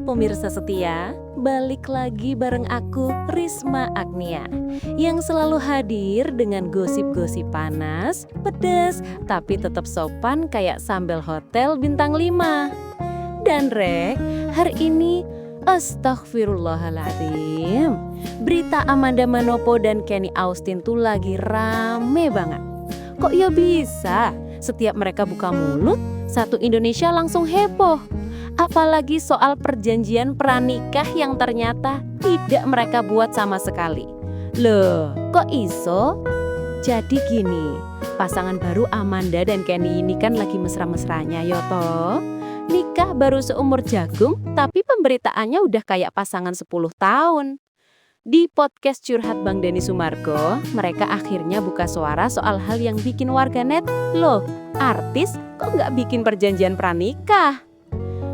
pemirsa setia, balik lagi bareng aku Risma Agnia yang selalu hadir dengan gosip-gosip panas, pedas, tapi tetap sopan kayak sambal hotel bintang 5. Dan Rek, hari ini astagfirullahaladzim, berita Amanda Manopo dan Kenny Austin tuh lagi rame banget. Kok ya bisa? Setiap mereka buka mulut, satu Indonesia langsung heboh. Apalagi soal perjanjian pranikah yang ternyata tidak mereka buat sama sekali. Loh, kok iso? Jadi gini, pasangan baru Amanda dan Kenny ini kan lagi mesra-mesranya yo toh. Nikah baru seumur jagung, tapi pemberitaannya udah kayak pasangan 10 tahun. Di podcast Curhat Bang Denny Sumargo, mereka akhirnya buka suara soal hal yang bikin warganet, loh, artis kok nggak bikin perjanjian pranikah?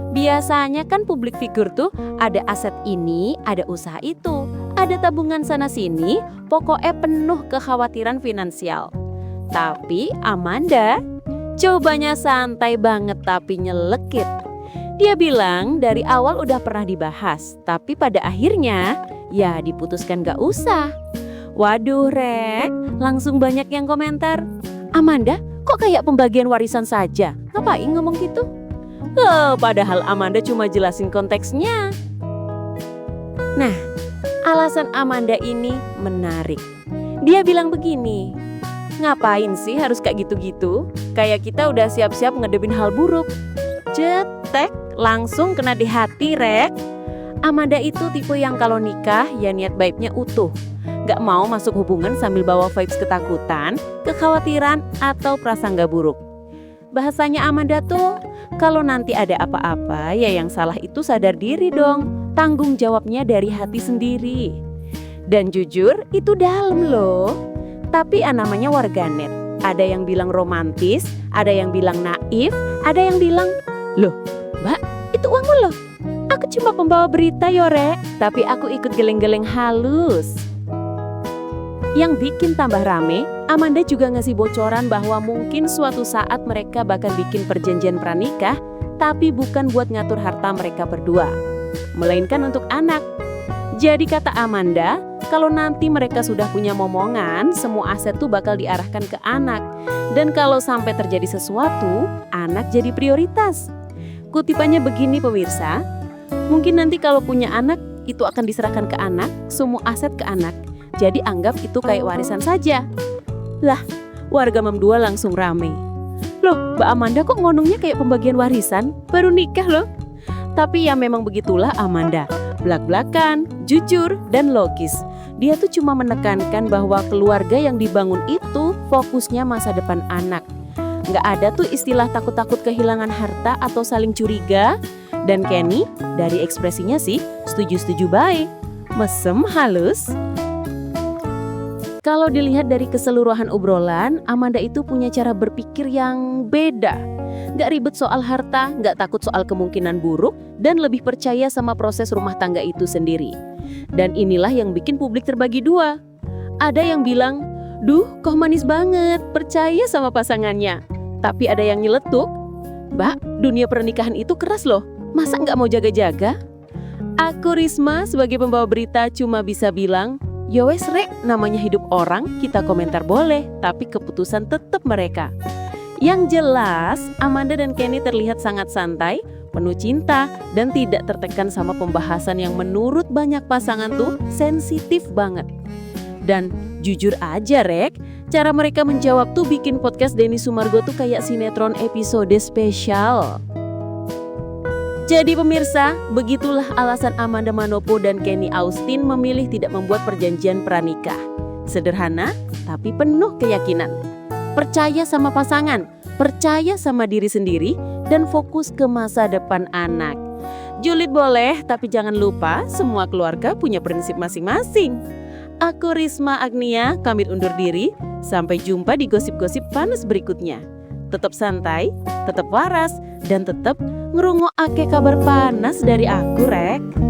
Biasanya kan publik figur tuh ada aset ini, ada usaha itu, ada tabungan sana-sini, pokoknya penuh kekhawatiran finansial. Tapi Amanda cobanya santai banget tapi nyelekit. Dia bilang dari awal udah pernah dibahas, tapi pada akhirnya ya diputuskan gak usah. Waduh Rek, langsung banyak yang komentar. Amanda kok kayak pembagian warisan saja, ngapain ngomong gitu? Padahal Amanda cuma jelasin konteksnya. Nah, alasan Amanda ini menarik. Dia bilang begini, ngapain sih harus kayak gitu-gitu? Kayak kita udah siap-siap ngadepin hal buruk. Cetek, langsung kena di hati, Rek. Amanda itu tipe yang kalau nikah ya niat baiknya utuh. Gak mau masuk hubungan sambil bawa vibes ketakutan, kekhawatiran, atau prasangka buruk. Bahasanya Amanda tuh, kalau nanti ada apa-apa ya yang salah itu sadar diri dong. Tanggung jawabnya dari hati sendiri. Dan jujur itu dalam loh. Tapi namanya warganet. Ada yang bilang romantis, ada yang bilang naif, ada yang bilang, loh Mbak itu uangmu loh. Aku cuma pembawa berita Yore, tapi aku ikut geleng-geleng halus. Yang bikin tambah rame, Amanda juga ngasih bocoran bahwa mungkin suatu saat mereka bakal bikin perjanjian pranikah, tapi bukan buat ngatur harta mereka berdua, melainkan untuk anak. Jadi kata Amanda, kalau nanti mereka sudah punya momongan, semua aset tuh bakal diarahkan ke anak. Dan kalau sampai terjadi sesuatu, anak jadi prioritas. Kutipannya begini pemirsa, mungkin nanti kalau punya anak, itu akan diserahkan ke anak, semua aset ke anak. Jadi anggap itu kayak warisan saja. Lah, warga Mem 2 langsung rame. Loh, Mbak Amanda kok ngomongnya kayak pembagian warisan? Baru nikah loh. Tapi ya memang begitulah Amanda. Blak-blakan, jujur, dan logis. Dia tuh cuma menekankan bahwa keluarga yang dibangun itu fokusnya masa depan anak. Nggak ada tuh istilah takut-takut kehilangan harta atau saling curiga. Dan Kenny, dari ekspresinya sih, setuju-setuju baik. Mesem halus. Kalau dilihat dari keseluruhan obrolan, Amanda itu punya cara berpikir yang beda. Gak ribet soal harta, gak takut soal kemungkinan buruk, dan lebih percaya sama proses rumah tangga itu sendiri. Dan inilah yang bikin publik terbagi dua. Ada yang bilang, duh kok manis banget, percaya sama pasangannya. Tapi ada yang nyeletuk, Mbak, dunia pernikahan itu keras loh, masa gak mau jaga-jaga? Aku Risma sebagai pembawa berita cuma bisa bilang, yowes Rek, namanya hidup orang, kita komentar boleh, tapi keputusan tetap mereka. Yang jelas, Amanda dan Kenny terlihat sangat santai, penuh cinta, dan tidak tertekan sama pembahasan yang menurut banyak pasangan tuh sensitif banget. Dan jujur aja Rek, cara mereka menjawab tuh bikin podcast Denny Sumargo tuh kayak sinetron episode spesial. Jadi pemirsa, begitulah alasan Amanda Manopo dan Kenny Austin memilih tidak membuat perjanjian pranikah. Sederhana, tapi penuh keyakinan. Percaya sama pasangan, percaya sama diri sendiri, dan fokus ke masa depan anak. Julid boleh, tapi jangan lupa semua keluarga punya prinsip masing-masing. Aku Risma Agnia, pamit undur diri. Sampai jumpa di gosip-gosip panas berikutnya. Tetap santai, tetap waras, dan tetap ngerungokake kabar panas dari aku Rek.